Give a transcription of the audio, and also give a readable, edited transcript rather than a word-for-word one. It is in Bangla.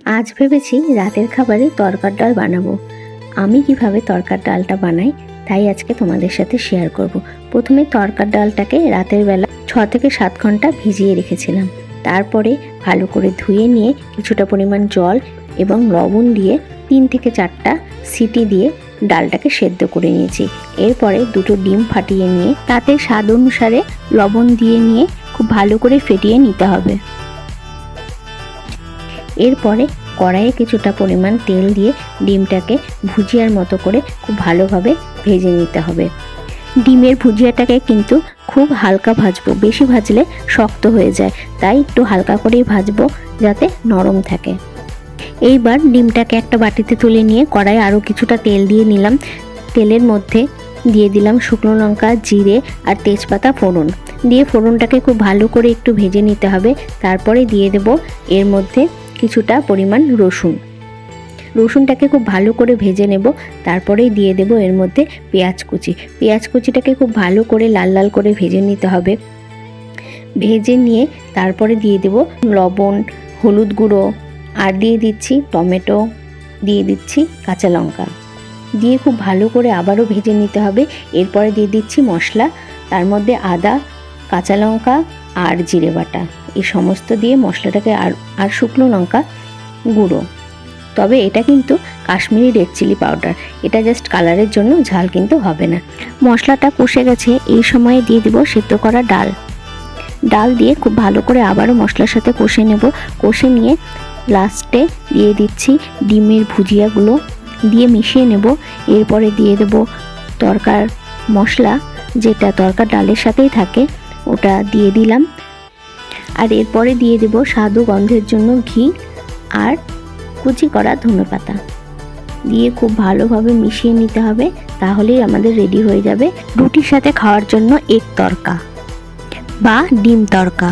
আজ ভেবেছি রাতের খাবারে তরকার ডাল বানাবো। আমি কিভাবে তরকার ডালটা বানাই তাই আজকে তোমাদের সাথে শেয়ার করব। প্রথমে তরকার ডালটাকে রাতের বেলা 6 থেকে 7 ঘন্টা ভিজিয়ে রেখেছিলাম। তারপরে ভালো করে ধুয়ে নিয়ে কিছুটা পরিমাণ জল এবং লবণ দিয়ে 3 থেকে 4টা সিটি দিয়ে ডালটাকে সেদ্ধ করে নিয়েছি। এরপরে 2টো ডিম ফাটিয়ে নিয়ে তাতে স্বাদ অনুসারে লবণ দিয়ে নিয়ে খুব ভালো করে ফেটিয়ে নিতে হবে। এরপরে কড়াইয়ে কিছুটা পরিমাণ তেল দিয়ে ডিমটাকে ভুজিয়ার মতো করে খুব ভালোভাবে ভেজে নিতে হবে। ডিমের ভুজিয়াটাকে কিন্তু খুব হালকা ভাজবো, বেশি ভাজলে শক্ত হয়ে যায়, তাই একটু হালকা করেই ভাজবো যাতে নরম থাকে। এইবার ডিমটাকে একটা বাটিতে তুলে নিয়ে কড়াইয়ে আরও কিছুটা তেল দিয়ে নিলাম। তেলের মধ্যে দিয়ে দিলাম শুকনো লঙ্কা, জিরে আর তেজপাতা ফোড়ন দিয়ে ফোড়নটাকে খুব ভালো করে একটু ভেজে নিতে হবে। তারপরে দিয়ে দেব এর মধ্যে কিছুটা পরিমাণ রসুনটাকে খুব ভালো করে ভেজে নেব। তারপরেই দিয়ে দেব এর মধ্যে পেঁয়াজ কুচিটাকে খুব ভালো করে লাল লাল করে ভেজে নিতে হবে। ভেজে নিয়ে তারপরে দিয়ে দেব লবণ, হলুদ গুঁড়ো, আর দিয়ে দিচ্ছি টমেটো, দিয়ে দিচ্ছি কাঁচা লঙ্কা, দিয়ে খুব ভালো করে আবারও ভেজে নিতে হবে। এরপরে দিয়ে দিচ্ছি মশলা, তার মধ্যে আদা, কাঁচা লঙ্কা আর জিরে বাটা, এই সমস্ত দিয়ে মশলাটাকে আর শুকনো লঙ্কা গুঁড়ো, তবে এটা কিন্তু কাশ্মীরি রেড চিলি পাউডার, এটা জাস্ট কালারের জন্য, ঝাল কিন্তু হবে না। মশলাটা কষে গেছে, এই সময়ে দিয়ে দেব সেদ্ধ করা ডাল দিয়ে খুব ভালো করে আবারও মশলার সাথে কষে নেব। কষে নিয়ে লাস্টে দিয়ে দিচ্ছি ডিমের ভুজিয়াগুলো দিয়ে মিশিয়ে নেব। এরপরে দিয়ে দেব তরকার মশলা, যেটা তরকার ডালের সাথেই থাকে, ওটা দিয়ে দিলাম। আর এরপরে দিয়ে দেব স্বাদ ও গন্ধের জন্য ঘি আর কুচি করা ধনেপাতা দিয়ে খুব ভালোভাবে মিশিয়ে নিতে হবে। তাহলেই আমাদের রেডি হয়ে যাবে রুটির সাথে খাওয়ার জন্য এগ তরকা বা ডিম তরকা।